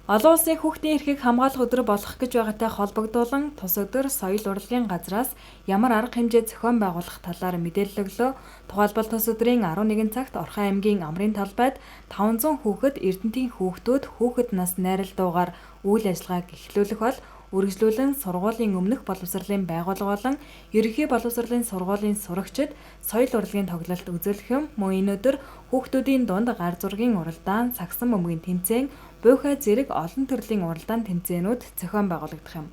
Олон улсын хүүхдийн эрхийг хамгаалах өдөр болох гэж байгаатай холбогдуулан тус өдөр соёл урлагийн газраас ямар арга хэмжээ зохион байгуулах талаар мэдээлэл өглөө. Тухайлбал тус өдрийн 11 цагт Орхон аймгийн Амрын талбайд 500 хүүхэд Эрдэнэтийн хүүхэд нас найралдуугаар үйл ажиллагааг эхлүүлэх бол үргэлжлүүлэн сургуулийн өмнөх боловсролын байгууллага болон ерөнхий боловсролын сургуулийн сурагчид соёл урлагийн тоглолт үзүүлэх юм. Мөн энэ өдөр хүүхдүүдийн дунд гар зургийн уралдаан, сагсан бөмбөгийн тэмцээн, буйхай зэрэг олон төрлийн уралдаан тэмцээнүүд зохион байгуулагдах юм.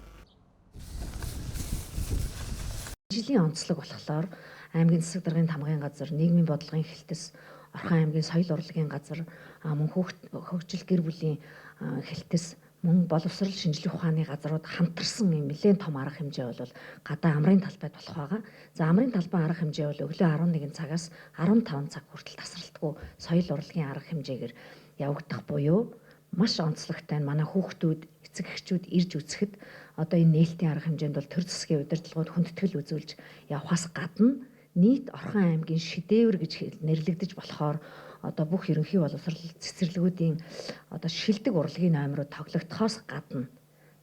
Жилийн онцлог болохоор аймгийн засаг даргын тамгын газар, нийгмийн бодлогын хэлтэс, Орхон аймгийн соёл урлагийн газар, мөн хөгжил гэр бүлийн хэлтэс, мөн боловсрол шинжилгээ ухааны газрууд хамтарсан юм нэлээд том арга хэмжээ бол гадаа Амрын талбайд болох байгаа. За Амрын талбай арга хэмжээ бол өглөө 11 цагаас 15 цаг хүртэл тасралтгүй соёл урлагийн арга хэмжээгээр явагдах буюу маш онцлогтой манай хүүхдүүд, эцэг эхчүүд ирж үзэхэд одоо энэ нээлтийн арга хэмжээнд бол төр засгийн удирдлагууд хүндэтгэл үзүүлж явахаас гадна нийт Орхон аймгийн шидэвэр гэж нэрлэгдэж болохоор одоо бүх ерөнхий боловсрол цэцэрлэгүүдийн одоо шилдэг урлагийн номерууд тоглогдохоос гадна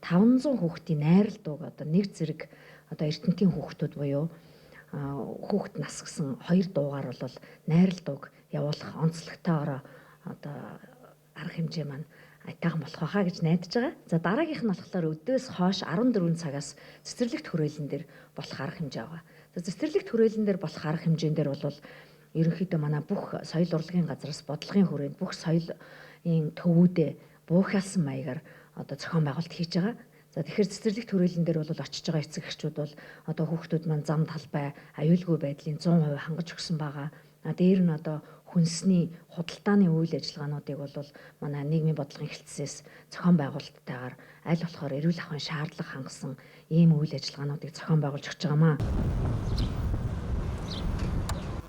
500 хүүхдийн найралдууг одоо нэг зэрэг одоо Эрдэнэтийн хүүхдүүд буюу хүүхэд нас гэсэн хоёр дуугаар бол найралдууг явуулах онцлогтойгоор одоо арга хэмжээ маань айтайхан болох байхаа гэж найдаж байгаа. За дараагийнх нь болохоор өдөөс хойш 14 цагаас цэцэрлэгт хүрээлэн дээр болох арга хэмжээ байгаа. За цэцэрлэгт хүрээлэн дээр болох арга хэмжээн дээр бол ерөнхийдөө манай бүх соёл урлагийн газраас бодлогын хүрээнд бүх соёлын төвүүдэд буухаалсан маягаар одоо зохион байгуулалт хийж байгаа. За тэгэхээр цэцэрлэгт хүрээлэн дээр бол очиж байгаа эцэг эхчүүд бол одоо хүүхдүүд маань зам талбай аюулгүй байдлын 100% хангаж өгсөн байгаа. Дээр нь одоо хүнсний худалдааны үйл ажиллагаануудыг бол манай нийгмийн бодлогын хэлтсээс зохион байгуулалттайгаар аль болохоор эрүүл ахуйн шаардлага хангасан ийм үйл ажиллагаануудыг зохион байгуулж өгч байгаамаа.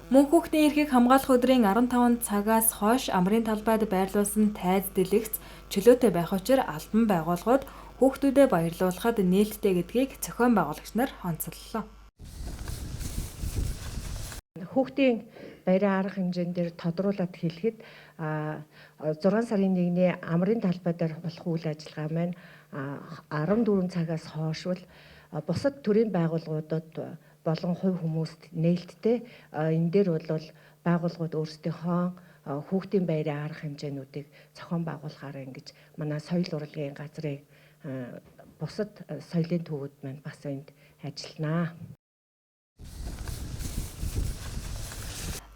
Мөн хүүхдийн эрхийг хамгаалах өдрийн 15 цагаас хойш Амрын талбайд байрлуулсан тайз дэлгэц чөлөөтэй байх учраа албан байгууллагууд хүүхдүүдэд баярлуулахад нээлттэй гэдгийг зохион байгуулагч нар онцоллоо. Хүүхдийн баярын арга хэмжээн дээр тодруулаад хэлэхэд 6 сарын 1-ний Амрын талбай дээр болох үйл ажиллагаа маань 14 цагаас хойш бол бусад төрийн байгууллагуудад болон хувь хүмүүст нээлттэй энэ дээр бол байгууллагууд өөрсдийнхөө хүүхдийн баярын арга хэмжээнүүдийг зохион байгуулахаар ингэж манай соёл урлагийн газрын бусад соёлын төвүүд маань бас энд ажилланаа.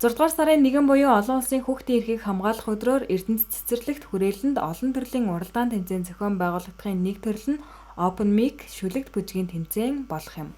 6 дугаар сарын 1 буюу олон улсын хүүхдийн эрхийг хамгаалах өдрөөр Эрдэнэт цэцэрлэгт хүрээлэнд олон төрлийн уралдаан тэмцээн зохион байгуулагдахын нэг төрөл нь Open Mic шүлэгт бүжгийн тэмцээн болох юм.